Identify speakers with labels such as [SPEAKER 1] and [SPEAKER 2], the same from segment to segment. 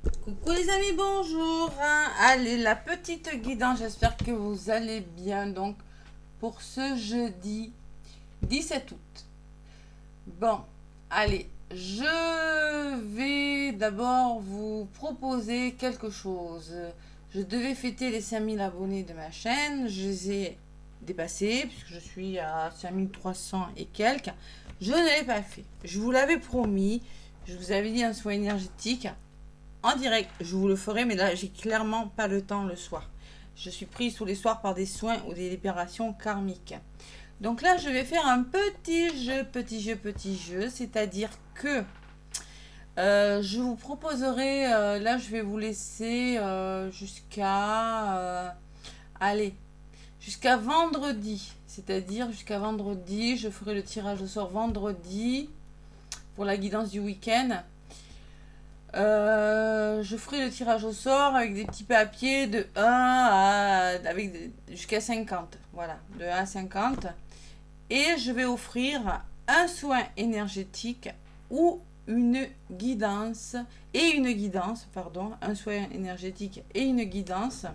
[SPEAKER 1] Coucou les amis, bonjour. Allez, la petite guidance, j'espère que vous allez bien. Donc, pour ce jeudi 17 août. Bon, allez, je vais d'abord vous proposer quelque chose. Je devais fêter les 5000 abonnés de ma chaîne. Je les ai dépassés puisque je suis à 5300 et quelques. Je ne l'ai pas fait. Je vous l'avais promis. Je vous avais dit un soin énergétique en direct. Je vous le ferai, mais là, j'ai clairement pas le temps le soir. Je suis prise tous les soirs par des soins ou des libérations karmiques. Donc là, je vais faire un petit jeu, c'est-à-dire que je vous proposerai, là, je vais vous laisser allez, jusqu'à vendredi. C'est-à-dire jusqu'à vendredi, je ferai le tirage au sort vendredi pour la guidance du week-end. Je ferai le tirage au sort avec des petits papiers de 1 jusqu'à 50. Voilà, de 1 à 50. Et je vais offrir un soin énergétique ou une guidance pardon, un soin énergétique et une guidance.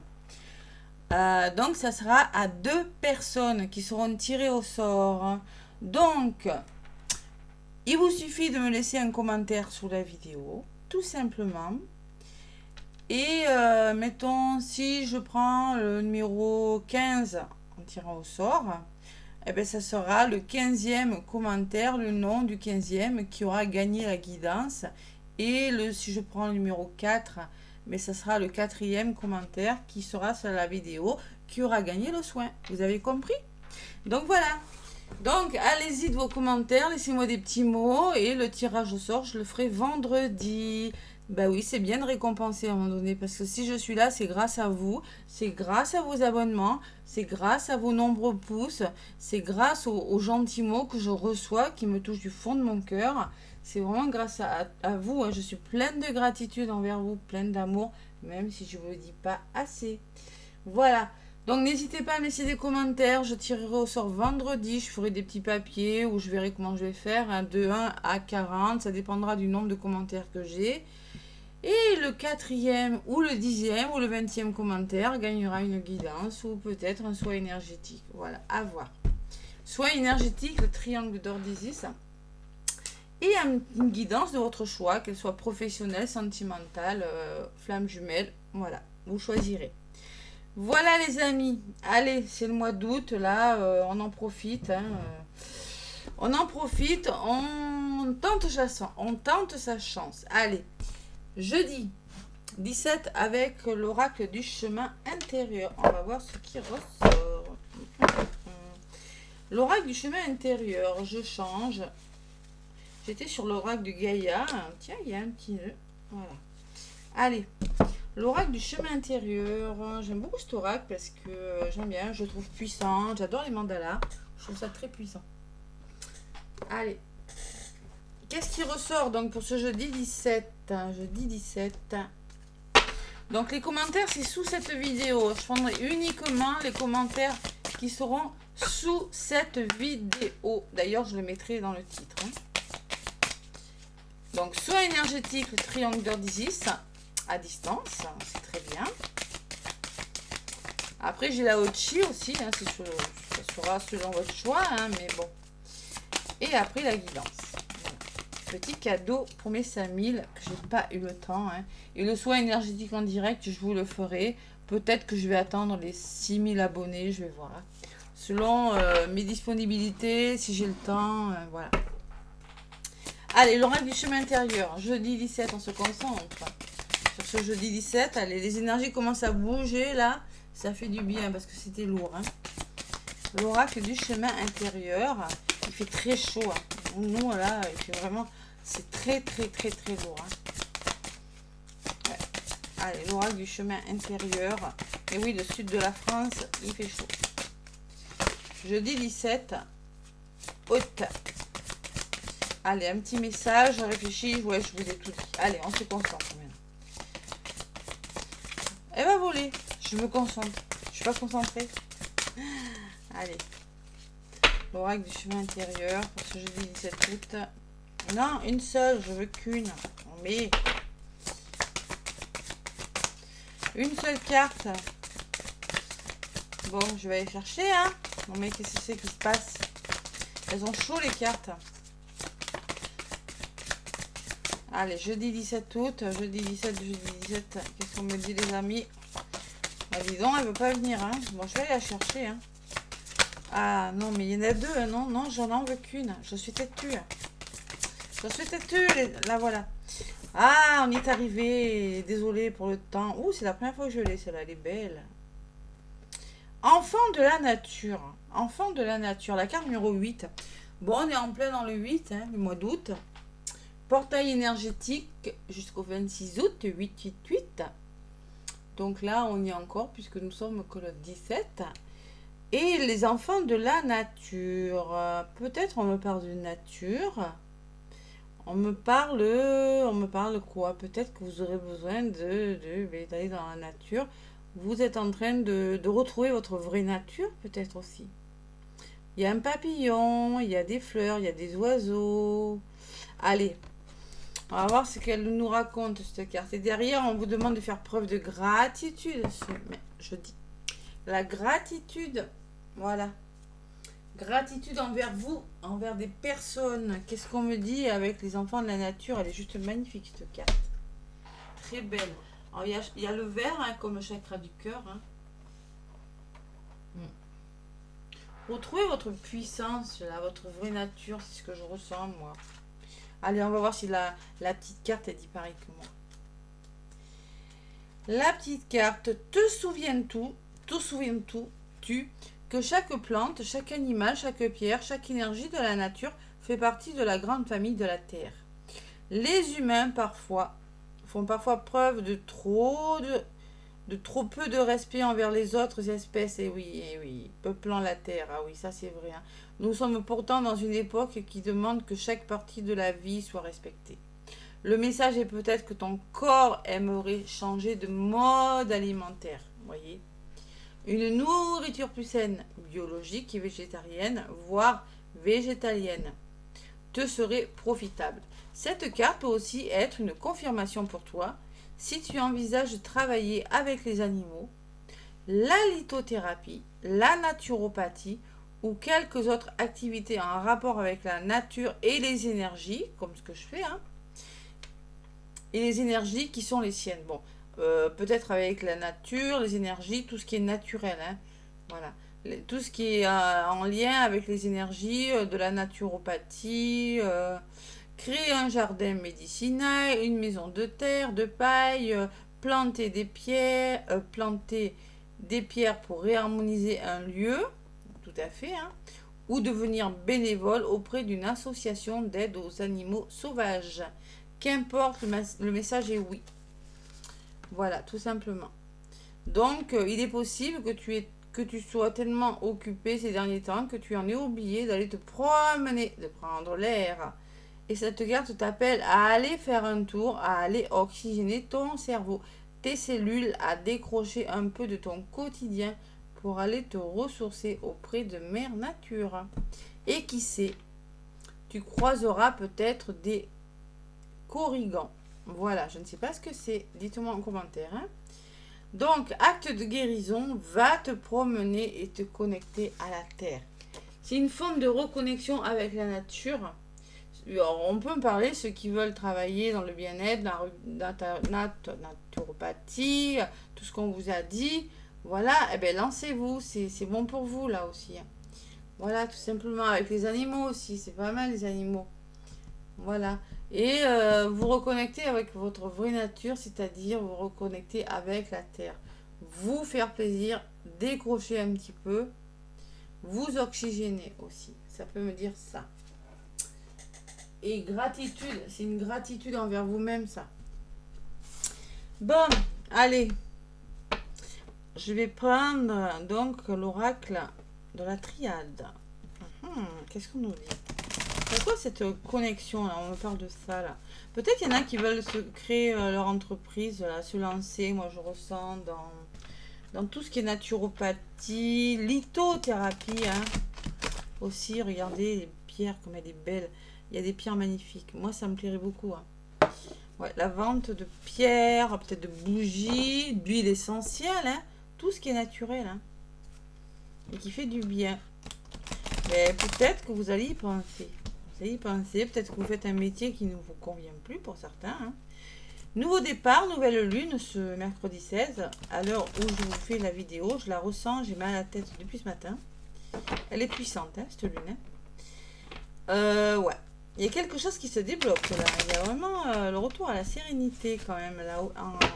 [SPEAKER 1] Donc ça sera à 2 personnes qui seront tirées au sort. Donc, il vous suffit de me laisser un commentaire sous la vidéo, tout simplement. Et mettons, si je prends le numéro 15 en tirant au sort, eh bien, ça sera le 15e commentaire, le nom du 15e qui aura gagné la guidance. Et si je prends le numéro 4, mais ça sera le 4e commentaire qui sera sur la vidéo qui aura gagné le soin. Vous avez compris? Donc voilà. Donc allez-y de vos commentaires, laissez-moi des petits mots et le tirage au sort, je le ferai vendredi. Bah oui, c'est bien de récompenser à un moment donné parce que si je suis là, c'est grâce à vous, c'est grâce à vos abonnements, c'est grâce à vos nombreux pouces, c'est grâce aux gentils mots que je reçois qui me touchent du fond de mon cœur. C'est vraiment grâce à vous, hein. Je suis pleine de gratitude envers vous, pleine d'amour, même si je ne vous le dis pas assez. Voilà. Donc n'hésitez pas à me laisser des commentaires. Je tirerai au sort vendredi. Je ferai des petits papiers où je verrai comment je vais faire. Hein, de 1 à 40. Ça dépendra du nombre de commentaires que j'ai. Et le 4e ou le 10e ou le 20e commentaire gagnera une guidance ou peut-être un soin énergétique. Voilà, à voir. Soin énergétique, le triangle d'or d'Isis. Et une guidance de votre choix, qu'elle soit professionnelle, sentimentale, flamme jumelle. Voilà, vous choisirez. Voilà les amis, allez, c'est le mois d'août, là, on en profite. Hein, on en profite, on tente sa chance. Allez, jeudi 17 avec l'oracle du chemin intérieur. On va voir ce qui ressort. L'oracle du chemin intérieur, je change. J'étais sur l'oracle du Gaïa. Tiens, il y a un petit nœud. Voilà. Allez, l'oracle du chemin intérieur, j'aime beaucoup cet oracle parce que j'aime bien, je le trouve puissant, j'adore les mandalas, je trouve ça très puissant. Allez, qu'est-ce qui ressort donc pour ce jeudi 17? Jeudi 17. Donc les commentaires, c'est sous cette vidéo. Je prendrai uniquement les commentaires qui seront sous cette vidéo. D'ailleurs, je le mettrai dans le titre. Hein. Donc, soin énergétique, le triangle d'or d'Isis. À distance, c'est très bien. Après, j'ai la Ochi aussi, hein, ça sera selon votre choix, hein, mais bon. Et après, la guidance. Voilà. Petit cadeau pour mes 5000, que j'ai pas eu le temps. Hein. Et le soin énergétique en direct, je vous le ferai. Peut-être que je vais attendre les 6000 abonnés, je vais voir. Selon mes disponibilités, si j'ai le temps, voilà. Allez, l'oracle du chemin intérieur, jeudi 17, on se concentre. Sur ce jeudi 17, allez, les énergies commencent à bouger là. Ça fait du bien parce que c'était lourd. Hein. L'oracle du chemin intérieur. Il fait très chaud. Hein. Nous, là, il fait vraiment... C'est très lourd. Hein. Ouais. Allez, l'oracle du chemin intérieur. Et oui, le sud de la France, il fait chaud. Jeudi 17, août. Allez, un petit message. Je réfléchis. Ouais, je vous ai tout dit. Allez, on se concentre maintenant. Elle va voler. Je me concentre. Je suis pas concentrée. Allez. L'oracle du chemin intérieur pour ce jeudi 17 août. Non, une seule. Je veux qu'une. Mais Une seule carte. Bon, je vais aller chercher, hein. Non, mais qu'est-ce que c'est qui se passe? Elles ont chaud, les cartes. Allez, jeudi 17 août. Jeudi 17. Qu'est-ce qu'on me dit, les amis? Bah, dis donc, elle veut pas venir, hein. Bon, je vais aller la chercher, hein. Ah, non, mais il y en a deux, hein. Non, non, j'en en veux qu'une. Je suis têtue. Je suis têtue, là, voilà. Ah, on y est arrivé. Désolée pour le temps. Ouh, c'est la première fois que je l'ai, celle-là. Elle est belle. Enfant de la nature. Enfant de la nature. La carte numéro 8. Bon, on est en plein dans le 8, hein, le mois d'août. Portail énergétique jusqu'au 26 août, 888. Donc là, on y est encore puisque nous sommes que le 17. Et les enfants de la nature. Peut-être on me parle de nature. On me parle quoi? Peut-être que vous aurez besoin d'aller dans la nature. Vous êtes en train de retrouver votre vraie nature, peut-être aussi. Il y a un papillon, il y a des fleurs, il y a des oiseaux. Allez, on va voir ce qu'elle nous raconte, cette carte. Et derrière, on vous demande de faire preuve de gratitude. Mais je dis la gratitude. Voilà. Gratitude envers vous, envers des personnes. Qu'est-ce qu'on me dit avec les enfants de la nature? Elle est juste magnifique, cette carte. Très belle. Alors, il y a le vert, hein, comme le chakra du cœur. Hein. Retrouvez votre puissance, là, votre vraie nature. C'est ce que je ressens, moi. Allez, on va voir si la petite carte, elle dit pareil que moi. La petite carte, te souviens-tu que chaque plante, chaque animal, chaque pierre, chaque énergie de la nature fait partie de la grande famille de la Terre. Les humains font parfois preuve de trop peu de respect envers les autres espèces, et oui, peuplant la Terre, ah oui, ça c'est vrai. Hein. Nous sommes pourtant dans une époque qui demande que chaque partie de la vie soit respectée. Le message est peut-être que ton corps aimerait changer de mode alimentaire, voyez. Une nourriture plus saine, biologique et végétarienne, voire végétalienne, te serait profitable. Cette carte peut aussi être une confirmation pour toi si tu envisages de travailler avec les animaux, la lithothérapie, la naturopathie ou quelques autres activités en rapport avec la nature et les énergies, comme ce que je fais, hein, et les énergies qui sont les siennes. Bon, peut-être avec la nature, les énergies, tout ce qui est naturel, hein, voilà. Tout ce qui est en lien avec les énergies de la naturopathie, créer un jardin médicinal, une maison de terre, de paille, planter des pierres pour réharmoniser un lieu, tout à fait, hein, ou devenir bénévole auprès d'une association d'aide aux animaux sauvages. Qu'importe, le message est oui. Voilà, tout simplement. Donc, il est possible que tu sois tellement occupé ces derniers temps que tu en aies oublié d'aller te promener, de prendre l'air. Et cette carte t'appelle à aller faire un tour, à aller oxygéner ton cerveau, tes cellules, à décrocher un peu de ton quotidien pour aller te ressourcer auprès de Mère Nature. Et qui sait, tu croiseras peut-être des corrigans. Voilà, je ne sais pas ce que c'est. Dites-moi en commentaire. Hein. Donc, acte de guérison, va te promener et te connecter à la terre. C'est une forme de reconnexion avec la nature. Alors, on peut me parler, ceux qui veulent travailler dans le bien-être, la naturopathie, tout ce qu'on vous a dit. Voilà, eh bien, lancez-vous. C'est bon pour vous, là aussi. Voilà, tout simplement. Avec les animaux aussi. C'est pas mal, les animaux. Voilà. Et vous reconnecter avec votre vraie nature, c'est-à-dire vous reconnecter avec la terre. Vous faire plaisir, décrocher un petit peu, vous oxygéner aussi. Ça peut me dire ça. Et gratitude, c'est une gratitude envers vous-même, ça. Bon, allez. Je vais prendre donc l'oracle de la triade. Qu'est-ce qu'on nous dit? C'est quoi cette connexion là? On me parle de ça là. Peut-être il y en a qui veulent se créer leur entreprise, là, se lancer. Moi je ressens dans tout ce qui est naturopathie, lithothérapie. Hein. Aussi, regardez les pierres comme elle est belle. Il y a des pierres magnifiques. Moi ça me plairait beaucoup. Hein. Ouais, la vente de pierres, peut-être de bougies, d'huile essentielle, hein, tout ce qui est naturel, hein, et qui fait du bien. Mais peut-être que vous allez y penser. Vous allez y penser, peut-être que vous faites un métier qui ne vous convient plus pour certains, hein. Nouveau départ, nouvelle lune ce mercredi 16. À l'heure où je vous fais la vidéo, je la ressens, j'ai mal à la tête depuis ce matin. Elle est puissante, hein, cette lune. Hein. Ouais. Il y a quelque chose qui se débloque là. Il y a vraiment le retour à la sérénité quand même là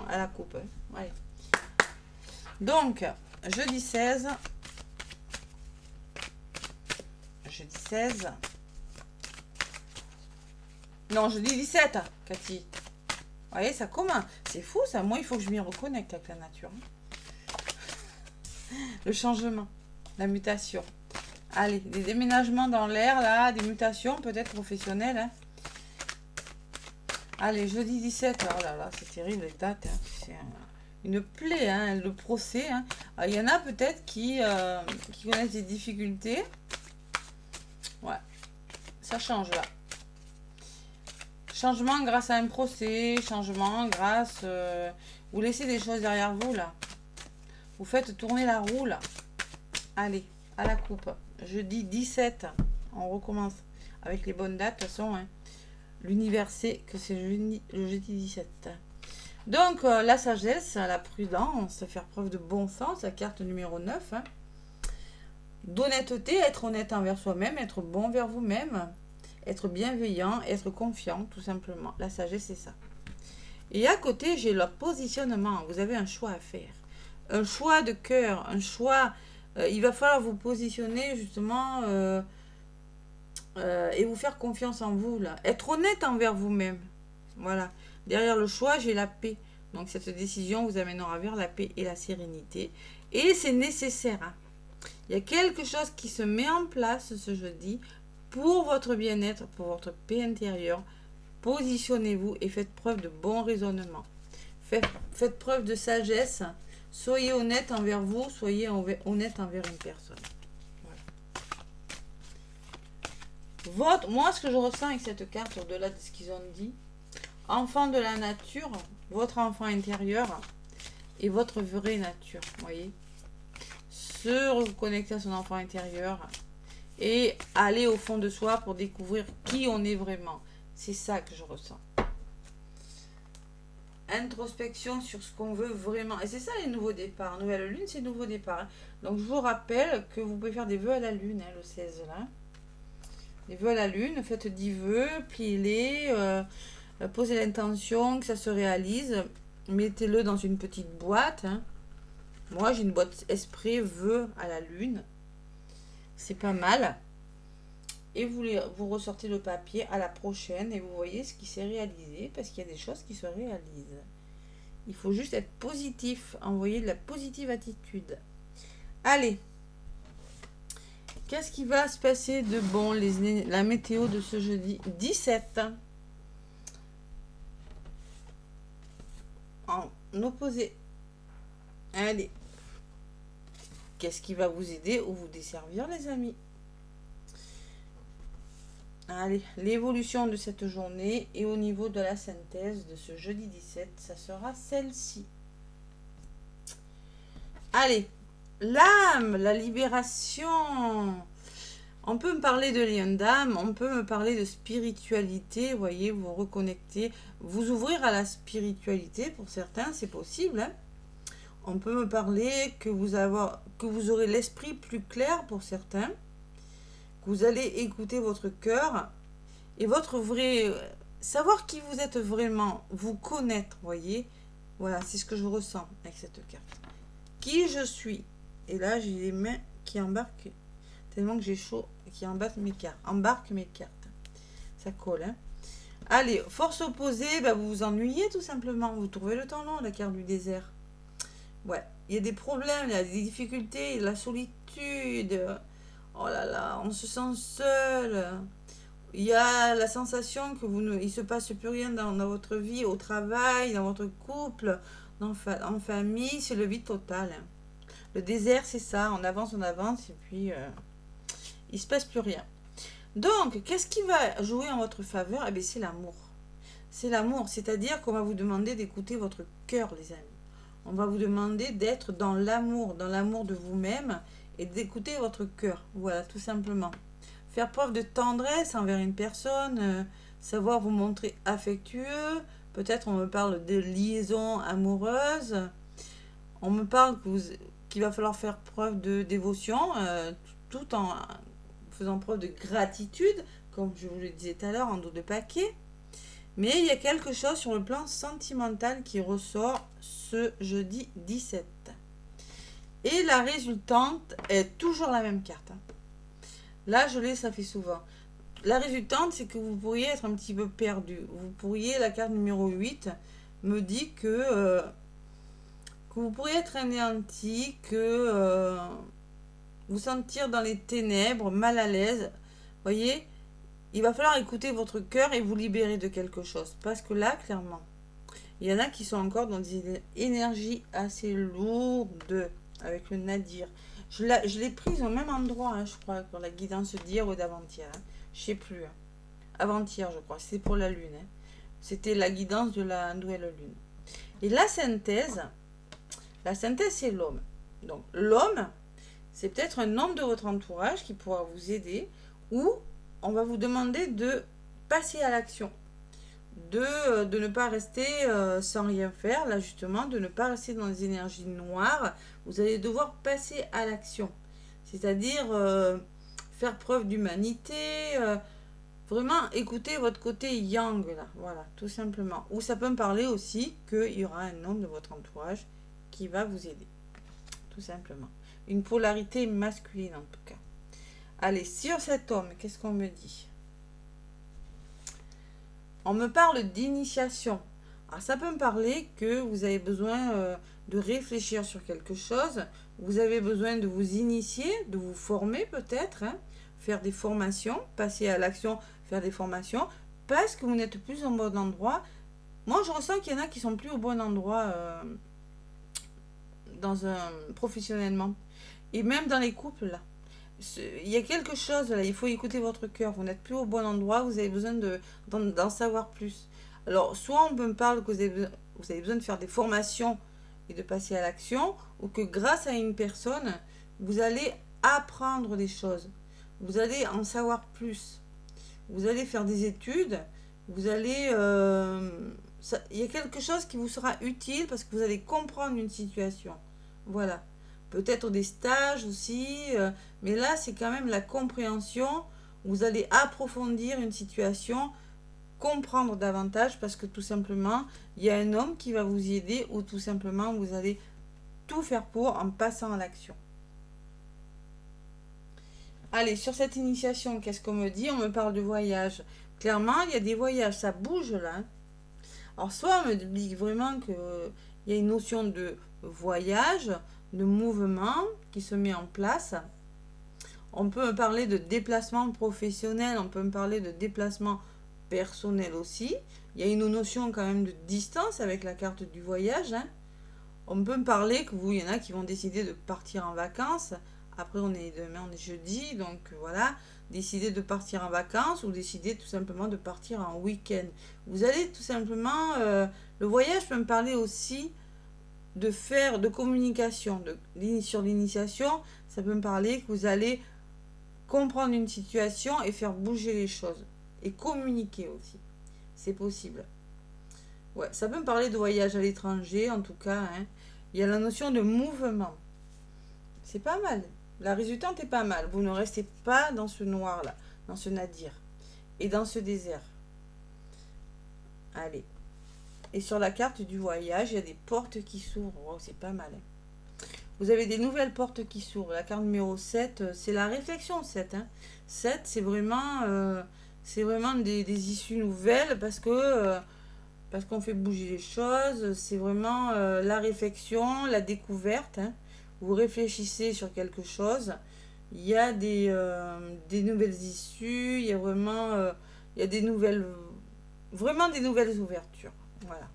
[SPEAKER 1] à la coupe. Hein. Allez. Donc, jeudi 16. Jeudi 16. Non, jeudi 17, Cathy. Vous voyez, ça commence. C'est fou ça. Moi, il faut que je m'y reconnecte avec la nature. Le changement, la mutation. Allez, des déménagements dans l'air, là, des mutations peut-être professionnelles. Hein. Allez, jeudi 17, oh là là, c'est terrible les dates. Hein. C'est une plaie, hein, le procès. Hein. Il y en a peut-être qui connaissent des difficultés. Ouais, ça change là. Changement grâce à un procès, changement grâce... vous laissez des choses derrière vous, là. Vous faites tourner la roue, là. Allez, à la coupe. Jeudi 17, on recommence avec les bonnes dates, de toute façon. Hein. L'univers sait que c'est le jeudi 17. Donc, la sagesse, la prudence, faire preuve de bon sens, la carte numéro 9. Hein. D'honnêteté, être honnête envers soi-même, être bon envers vous-même. Être bienveillant, être confiant, tout simplement. La sagesse, c'est ça. Et à côté, j'ai le positionnement. Vous avez un choix à faire. Un choix de cœur, un choix... il va falloir vous positionner, justement, et vous faire confiance en vous, là. Être honnête envers vous-même. Voilà. Derrière le choix, j'ai la paix. Donc, cette décision vous amènera vers la paix et la sérénité. Et c'est nécessaire. Hein. Il y a quelque chose qui se met en place ce jeudi pour votre bien-être, pour votre paix intérieure. Positionnez-vous et faites preuve de bon raisonnement. Faites preuve de sagesse. Soyez honnête envers vous, soyez honnête envers une personne. Voilà. Moi, ce que je ressens avec cette carte, au-delà de ce qu'ils ont dit, enfant de la nature, votre enfant intérieur et votre vraie nature, voyez. Se reconnecter à son enfant intérieur et aller au fond de soi pour découvrir qui on est vraiment. C'est ça que je ressens. Introspection sur ce qu'on veut vraiment. Et c'est ça les nouveaux départs. Nouvelle lune, c'est nouveau départ. Hein. Donc je vous rappelle que vous pouvez faire des vœux à la lune, hein, le 16 là. Les vœux à la lune, faites 10 vœux, pliez-les, posez l'intention que ça se réalise. Mettez-le dans une petite boîte. Hein. Moi, j'ai une boîte esprit vœux à la lune. C'est pas mal. Et vous ressortez le papier à la prochaine et vous voyez ce qui s'est réalisé parce qu'il y a des choses qui se réalisent. Il faut juste être positif, envoyer de la positive attitude. Allez, qu'est-ce qui va se passer de bon, la météo de ce jeudi 17 en opposé. Allez, qu'est-ce qui va vous aider ou vous desservir les amis? Allez, l'évolution de cette journée et au niveau de la synthèse de ce jeudi 17, ça sera celle-ci. Allez, l'âme, la libération. On peut me parler de lien d'âme, on peut me parler de spiritualité, vous voyez, vous reconnecter, vous ouvrir à la spiritualité, pour certains, c'est possible. Hein. On peut me parler que vous aurez l'esprit plus clair pour certains. Vous allez écouter votre cœur et votre vrai... Savoir qui vous êtes vraiment, vous connaître, voyez. Voilà, c'est ce que je ressens avec cette carte. Qui je suis. Et là, j'ai les mains qui embarquent, tellement que j'ai chaud, qui embarquent mes cartes. Ça colle, hein. Allez, force opposée, bah, vous vous ennuyez tout simplement. Vous trouvez le temps long, la carte du désert. Ouais, il y a des problèmes, il y a des difficultés, il y a de la solitude... Oh là là, on se sent seul. Il y a la sensation que il ne se passe plus rien dans votre vie, au travail, dans votre couple, en famille. C'est le vide total. Le désert, c'est ça. On avance et puis il ne se passe plus rien. Donc, qu'est-ce qui va jouer en votre faveur? Eh bien, c'est l'amour. c'est l'amour. C'est-à-dire qu'on va vous demander d'écouter votre cœur, les amis. On va vous demander d'être dans l'amour de vous-même et d'écouter votre cœur. Voilà, tout simplement. Faire preuve de tendresse envers une personne, savoir vous montrer affectueux. Peut-être on me parle de liaison amoureuse. On me parle qu'il va falloir faire preuve de dévotion, tout en faisant preuve de gratitude, comme je vous le disais tout à l'heure, en dos de paquet. Mais il y a quelque chose sur le plan sentimental qui ressort ce jeudi 17. Et la résultante est toujours la même carte. Là, ça fait souvent. La résultante, c'est que vous pourriez être un petit peu perdu. Vous pourriez, la carte numéro 8 me dit que vous pourriez être anéanti, que vous sentir dans les ténèbres, mal à l'aise. Voyez, il va falloir écouter votre cœur et vous libérer de quelque chose. Parce que là, clairement, il y en a qui sont encore dans des énergies assez lourdes avec le nadir. Je l'ai prise au même endroit, hein, je crois, pour la guidance d'hier ou d'avant-hier. Hein. Je sais plus. Hein. Avant-hier, je crois. C'était pour la lune. Hein. C'était la guidance de la nouvelle lune. Et la synthèse, c'est l'homme. Donc, l'homme, c'est peut-être un homme de votre entourage qui pourra vous aider, ou on va vous demander de passer à l'action, de ne pas rester sans rien faire, là justement, de ne pas rester dans les énergies noires. Vous allez devoir passer à l'action, c'est-à-dire faire preuve d'humanité, vraiment écouter votre côté yang, là, voilà, tout simplement. Ou ça peut me parler aussi qu'il y aura un homme de votre entourage qui va vous aider, tout simplement. Une polarité masculine en tout cas. Allez, sur cet homme, qu'est-ce qu'on me dit? On me parle d'initiation. Alors ça peut me parler que vous avez besoin de réfléchir sur quelque chose. Vous avez besoin de vous initier, de vous former peut-être, hein, faire des formations, passer à l'action, faire des formations, parce que vous n'êtes plus au bon endroit. Moi, je ressens qu'il y en a qui sont plus au bon endroit professionnellement. Et même dans les couples, là. Il y a quelque chose, là, il faut écouter votre cœur. Vous n'êtes plus au bon endroit, vous avez besoin d'en savoir plus. Alors, soit on me parle que vous avez besoin de faire des formations et de passer à l'action, ou que grâce à une personne, vous allez apprendre des choses. Vous allez en savoir plus. Vous allez faire des études, vous allez... il y a quelque chose qui vous sera utile parce que vous allez comprendre une situation. Voilà. Peut-être des stages aussi, mais là c'est quand même la compréhension. Vous allez approfondir une situation, comprendre davantage parce que tout simplement il y a un homme qui va vous y aider ou tout simplement vous allez tout faire pour en passant à l'action. Allez, sur cette initiation, qu'est-ce qu'on me dit? On me parle de voyage. Clairement, il y a des voyages, ça bouge là. Alors soit on me dit vraiment qu'il y a une notion de voyage, de mouvement qui se met en place. On peut me parler de déplacement professionnel, on peut me parler de déplacement personnel aussi. Il y a une notion quand même de distance avec la carte du voyage. Hein. On peut me parler que il y en a qui vont décider de partir en vacances. Après, demain, on est jeudi, donc voilà, décider de partir en vacances ou décider tout simplement de partir en week-end. Vous allez tout simplement, le voyage peut me parler aussi de communication, sur l'initiation, ça peut me parler que vous allez comprendre une situation et faire bouger les choses. Et communiquer aussi. C'est possible. Ouais, ça peut me parler de voyage à l'étranger, en tout cas. Hein. Il y a la notion de mouvement. C'est pas mal. La résultante est pas mal. Vous ne restez pas dans ce noir-là, dans ce nadir. Et dans ce désert. Allez. Et sur la carte du voyage, il y a des portes qui s'ouvrent. Oh, c'est pas mal. Vous avez des nouvelles portes qui s'ouvrent. La carte numéro 7, c'est la réflexion 7. Hein. 7, c'est vraiment des issues nouvelles parce qu'on fait bouger les choses. C'est vraiment la réflexion, la découverte. Hein. Vous réfléchissez sur quelque chose. Il y a des nouvelles issues. Il y a vraiment il y a des nouvelles ouvertures. Voilà.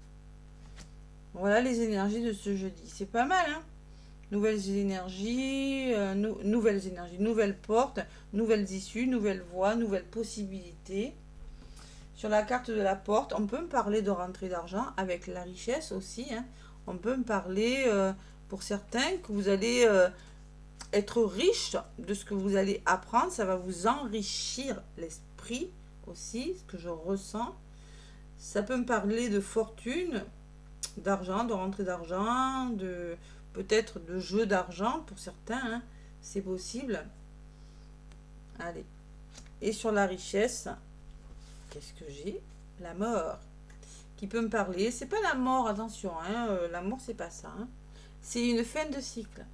[SPEAKER 1] Voilà les énergies de ce jeudi. C'est pas mal, hein? Nouvelles énergies, nouvelles portes, nouvelles issues, nouvelles voies, nouvelles possibilités. Sur la carte de la porte, on peut me parler de rentrée d'argent avec la richesse aussi. Hein. On peut me parler, pour certains, que vous allez être riche de ce que vous allez apprendre. Ça va vous enrichir l'esprit aussi, ce que je ressens. Ça peut me parler de fortune, d'argent, de rentrée d'argent, de peut-être de jeu d'argent pour certains. Hein. C'est possible. Allez. Et sur la richesse, qu'est-ce que j'ai? La mort qui peut me parler. C'est pas la mort, attention. Hein, la mort, c'est pas ça. Hein. C'est une fin de cycle.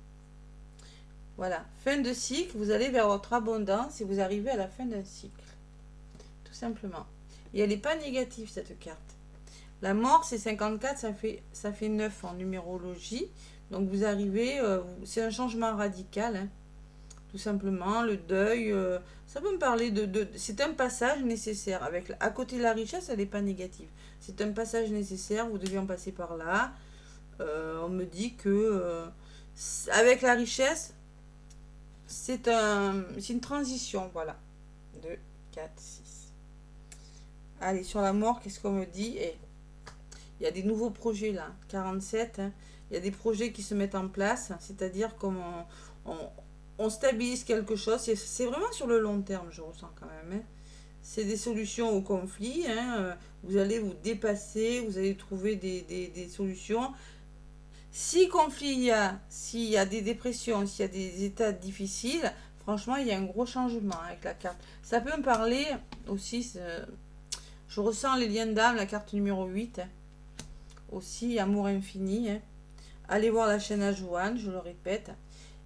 [SPEAKER 1] Voilà. Fin de cycle, vous allez vers votre abondance et vous arrivez à la fin d'un cycle. Tout simplement. Et elle n'est pas négative, cette carte. La mort, c'est 54, ça fait 9 en numérologie. Donc vous arrivez, c'est un changement radical. Hein. Tout simplement, le deuil, ça peut me parler c'est un passage nécessaire. À côté de la richesse, elle n'est pas négative. C'est un passage nécessaire, vous devez en passer par là. On me dit que avec la richesse, c'est une transition, voilà. 2, 4, 6. Allez, sur la mort, qu'est-ce qu'on me dit? Il y a des nouveaux projets là, 47. Hein. Il y a des projets qui se mettent en place, c'est-à-dire comme on stabilise quelque chose. C'est vraiment sur le long terme, je ressens quand même. Hein. C'est des solutions au conflit. Hein. Vous allez vous dépasser, vous allez trouver des solutions. Si conflit il y a, s'il y a des dépressions, s'il y a des états difficiles, franchement, il y a un gros changement avec la carte. Ça peut me parler aussi, je ressens les liens d'âme, la carte numéro 8. Hein. Aussi, amour infini. Hein. Allez voir la chaîne à Joanne, je le répète.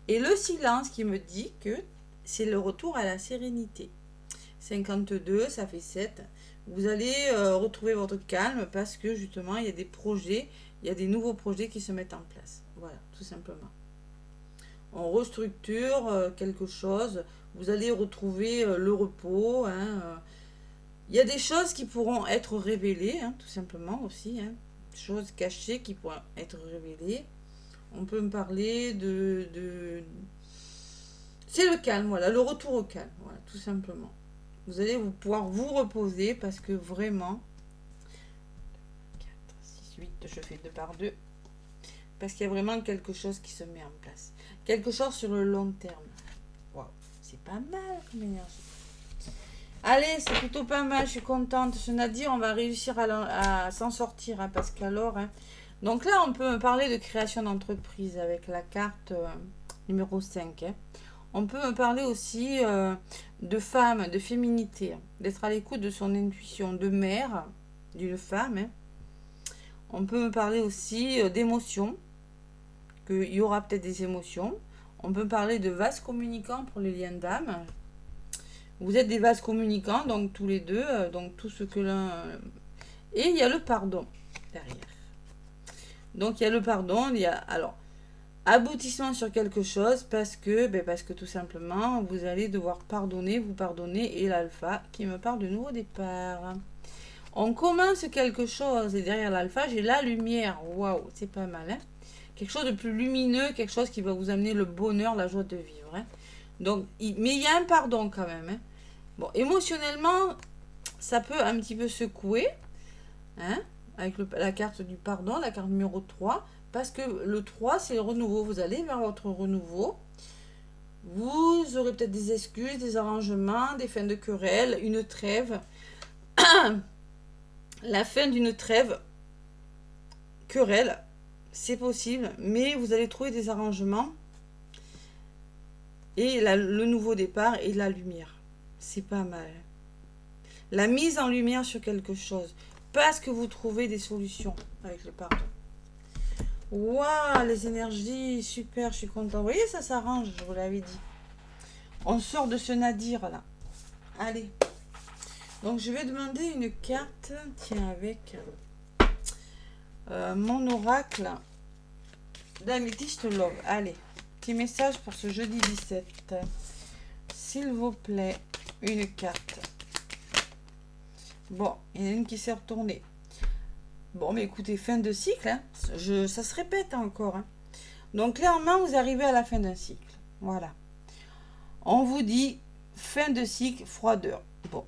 [SPEAKER 1] Et le silence qui me dit que c'est le retour à la sérénité. 52, ça fait 7. Vous allez retrouver votre calme parce que justement, il y a des projets, il y a des nouveaux projets qui se mettent en place. Voilà, tout simplement. On restructure quelque chose. Vous allez retrouver le repos. Hein, il y a des choses qui pourront être révélées, hein, tout simplement aussi. Hein, choses cachées qui pourront être révélées. On peut me parler c'est le calme, voilà, le retour au calme, voilà, tout simplement. Vous allez pouvoir vous reposer parce que vraiment... 4, 6, 8, je fais 2 par 2. Parce qu'il y a vraiment quelque chose qui se met en place. Quelque chose sur le long terme. Waouh, c'est pas mal comme énergie. Allez, c'est plutôt pas mal, je suis contente. Je Nadir, on va réussir à s'en sortir, hein, parce qu'alors... Hein, donc là, on peut parler de création d'entreprise avec la carte numéro 5. Hein. On peut me parler aussi de femme, de féminité, d'être à l'écoute de son intuition, de mère, d'une femme. Hein. On peut me parler aussi d'émotions, qu'il y aura peut-être des émotions. On peut parler de vases communicants pour les liens d'âme. Vous êtes des vases communicants, donc tous les deux, donc tout ce que l'un... Et il y a le pardon derrière. Donc il y a le pardon, il y a alors aboutissement sur quelque chose parce que tout simplement vous allez devoir pardonner, vous pardonner, et l'alpha qui me parle de nouveau départ. On commence quelque chose et derrière l'alpha j'ai la lumière. Waouh, c'est pas mal. Hein, quelque chose de plus lumineux, quelque chose qui va vous amener le bonheur, la joie de vivre. Hein. Donc, mais il y a un pardon quand même. Hein. Bon, émotionnellement, ça peut un petit peu secouer. Hein, avec la carte du pardon, la carte numéro 3, parce que le 3, c'est le renouveau. Vous allez vers votre renouveau. Vous aurez peut-être des excuses, des arrangements, des fins de querelle, une trêve. La fin d'une trêve, querelle, c'est possible, mais vous allez trouver des arrangements. Et le nouveau départ et la lumière. C'est pas mal. La mise en lumière sur quelque chose. Parce que vous trouvez des solutions avec le pardon. Waouh, les énergies, super, je suis contente. Vous voyez, ça s'arrange, je vous l'avais dit. On sort de ce nadir là. Allez. Donc, je vais demander une carte, tiens, avec mon oracle d'Améthyste Love. Allez, petit message pour ce jeudi 17. S'il vous plaît, une carte. Bon, il y en a une qui s'est retournée. Bon, mais écoutez, fin de cycle, hein, ça se répète encore. Hein. Donc, clairement, vous arrivez à la fin d'un cycle. Voilà. On vous dit fin de cycle, froideur. Bon.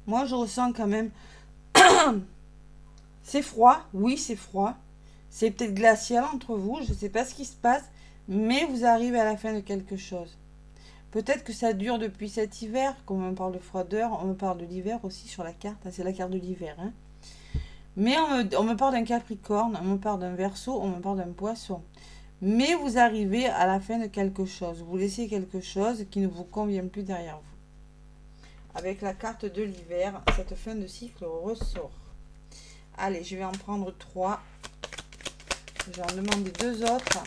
[SPEAKER 1] Moi, je ressens quand même... C'est froid, oui, c'est froid. C'est peut-être glacial entre vous, je ne sais pas ce qui se passe, mais vous arrivez à la fin de quelque chose. Peut-être que ça dure depuis cet hiver, comme on parle de froideur, on me parle de l'hiver aussi sur la carte, c'est la carte de l'hiver. Hein. Mais on me parle d'un Capricorne, on me parle d'un Verseau, on me parle d'un Poisson. Mais vous arrivez à la fin de quelque chose, vous laissez quelque chose qui ne vous convient plus derrière vous. Avec la carte de l'hiver, cette fin de cycle ressort. Allez, je vais en prendre 3. Je vais en demander 2 autres.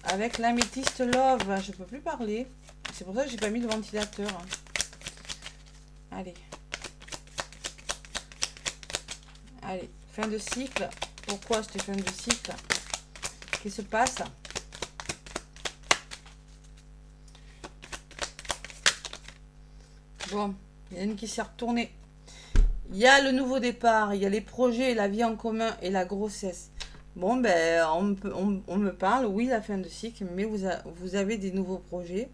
[SPEAKER 1] Avec l'améthyste love, je ne peux plus parler. C'est pour ça que j'ai pas mis le ventilateur. Allez. Allez, fin de cycle. Pourquoi cette fin de cycle? Qu'est-ce qui se passe? Bon, il y en a une qui s'est retournée. Il y a le nouveau départ, il y a les projets, la vie en commun et la grossesse. Bon, ben, on me parle, oui, la fin de cycle, mais vous avez des nouveaux projets.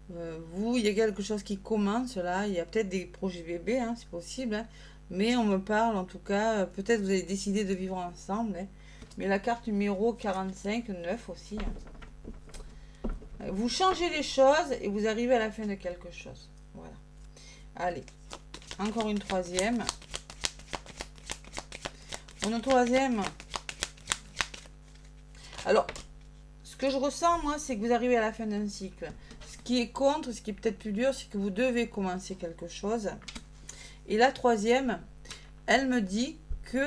[SPEAKER 1] Il y a quelque chose qui commence là. Il y a peut-être des projets bébés, hein, c'est possible. Hein, mais on me parle, en tout cas, peut-être vous avez décidé de vivre ensemble. Hein, mais la carte numéro 45, 9 aussi. Hein. Vous changez les choses et vous arrivez à la fin de quelque chose. Voilà. Allez, encore une troisième. Une troisième. Alors, ce que je ressens, moi, c'est que vous arrivez à la fin d'un cycle. Ce qui est contre, ce qui est peut-être plus dur, c'est que vous devez commencer quelque chose. Et la troisième, elle me dit que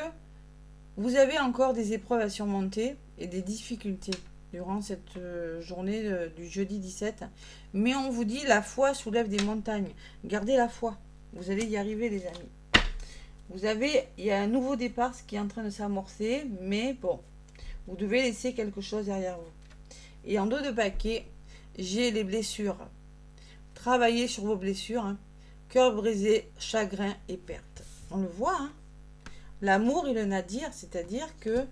[SPEAKER 1] vous avez encore des épreuves à surmonter et des difficultés durant cette journée du jeudi 17. Mais on vous dit, la foi soulève des montagnes. Gardez la foi. Vous allez y arriver, les amis. Il y a un nouveau départ, ce qui est en train de s'amorcer, mais bon, vous devez laisser quelque chose derrière vous. Et en dos de paquet, j'ai les blessures. Travaillez sur vos blessures. Hein. Cœur brisé, chagrin et perte. On le voit. Hein. L'amour et le nadir, c'est-à-dire que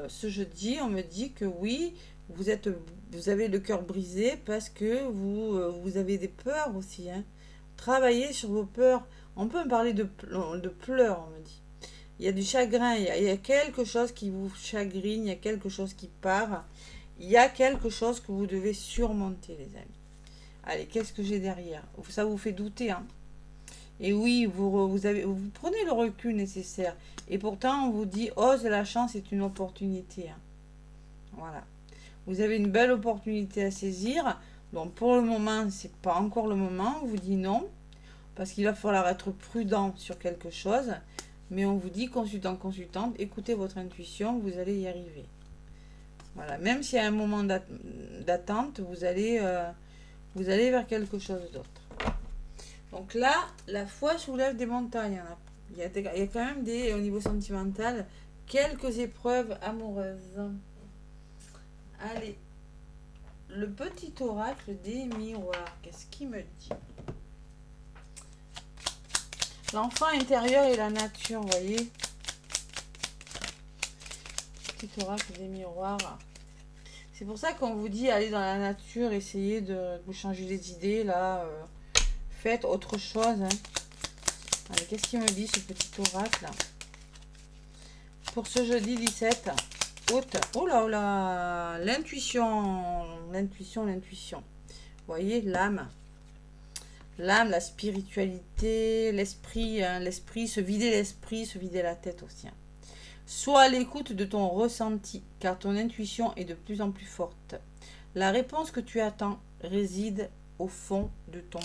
[SPEAKER 1] ce jeudi, on me dit que oui, vous avez le cœur brisé parce que vous avez des peurs aussi. Hein. Travaillez sur vos peurs. On peut me parler de pleurs, on me dit. Il y a du chagrin, il y a quelque chose qui vous chagrine, il y a quelque chose qui part. Il y a quelque chose que vous devez surmonter, les amis. Allez, qu'est-ce que j'ai derrière? Ça vous fait douter, hein? Et oui, vous prenez le recul nécessaire. Et pourtant, on vous dit, ose, la chance est une opportunité. Hein. Voilà. Vous avez une belle opportunité à saisir. Donc, pour le moment, c'est pas encore le moment. On vous dit non. Parce qu'il va falloir être prudent sur quelque chose. Mais on vous dit, consultant, consultante, écoutez votre intuition, vous allez y arriver. Voilà. Même s'il y a un moment d'attente, vous allez vers quelque chose d'autre. Donc là, la foi soulève des montagnes. Il y a quand même au niveau sentimental, quelques épreuves amoureuses. Allez, le petit oracle des miroirs, qu'est-ce qu'il me dit? L'enfant intérieur et la nature, vous voyez. Petit oracle des miroirs. C'est pour ça qu'on vous dit, allez dans la nature, essayez de vous changer les idées, là. Faites autre chose. Hein. Allez, qu'est-ce qu'il me dit, ce petit oracle? Pour ce jeudi 17 août. Oh là là, l'intuition. Vous voyez, l'âme. L'âme, la spiritualité, l'esprit, hein, se vider la tête aussi. Hein. Sois à l'écoute de ton ressenti, car ton intuition est de plus en plus forte. La réponse que tu attends réside au fond de ton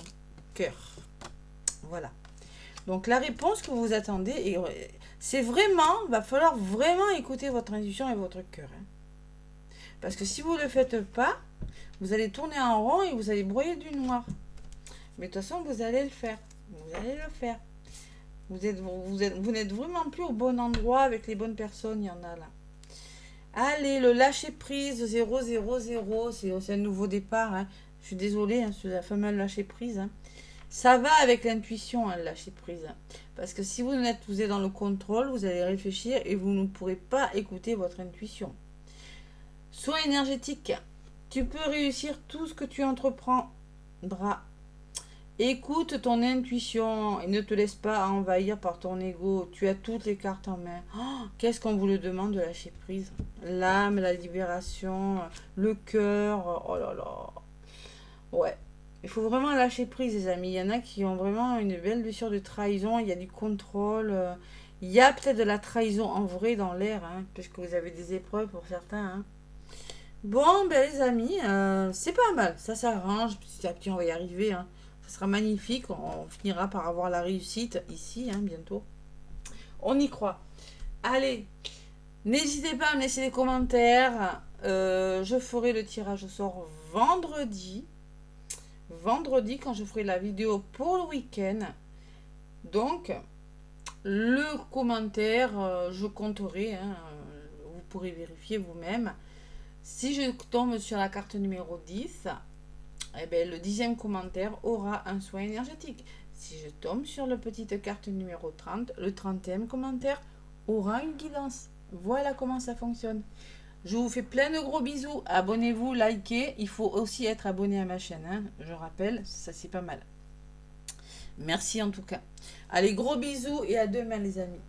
[SPEAKER 1] cœur. Voilà. Donc la réponse que vous attendez, c'est vraiment, va falloir vraiment écouter votre intuition et votre cœur. Hein. Parce que si vous ne le faites pas, vous allez tourner en rond et vous allez broyer du noir. Mais de toute façon, vous allez le faire. Vous allez le faire. Vous n'êtes vraiment plus au bon endroit avec les bonnes personnes, il y en a là. Allez, le lâcher prise 000, c'est un nouveau départ. Hein. Je suis désolée, hein, c'est la fameuse lâcher prise. Hein. Ça va avec l'intuition, hein, le lâcher prise. Hein. Parce que si vous êtes dans le contrôle, vous allez réfléchir et vous ne pourrez pas écouter votre intuition. Sois énergétique. Tu peux réussir tout ce que tu entreprendras. Écoute ton intuition et ne te laisse pas envahir par ton ego. Tu as toutes les cartes en main. Oh, qu'est-ce qu'on vous le demande de lâcher prise? L'âme, la libération, le cœur. Oh là là. Ouais. Il faut vraiment lâcher prise, les amis. Il y en a qui ont vraiment une belle blessure de trahison. Il y a du contrôle. Il y a peut-être de la trahison en vrai dans l'air, hein, puisque vous avez des épreuves pour certains. Hein. Bon, ben les amis, c'est pas mal. Ça s'arrange. Petit à petit, on va y arriver. Hein. Ça sera magnifique. On finira par avoir la réussite ici, hein, bientôt. On y croit. Allez, n'hésitez pas à me laisser des commentaires. Je ferai le tirage au sort vendredi. Vendredi, quand je ferai la vidéo pour le week-end. Donc, le commentaire, je compterai. Hein, vous pourrez vérifier vous-même. Si je tombe sur la carte numéro 10, eh ben, le 10e commentaire aura un soin énergétique. Si je tombe sur la petite carte numéro 30, le 30e commentaire aura une guidance. Voilà comment ça fonctionne. Je vous fais plein de gros bisous. Abonnez-vous, likez. Il faut aussi être abonné à ma chaîne. Hein. Je rappelle, ça c'est pas mal. Merci en tout cas. Allez, gros bisous et à demain les amis.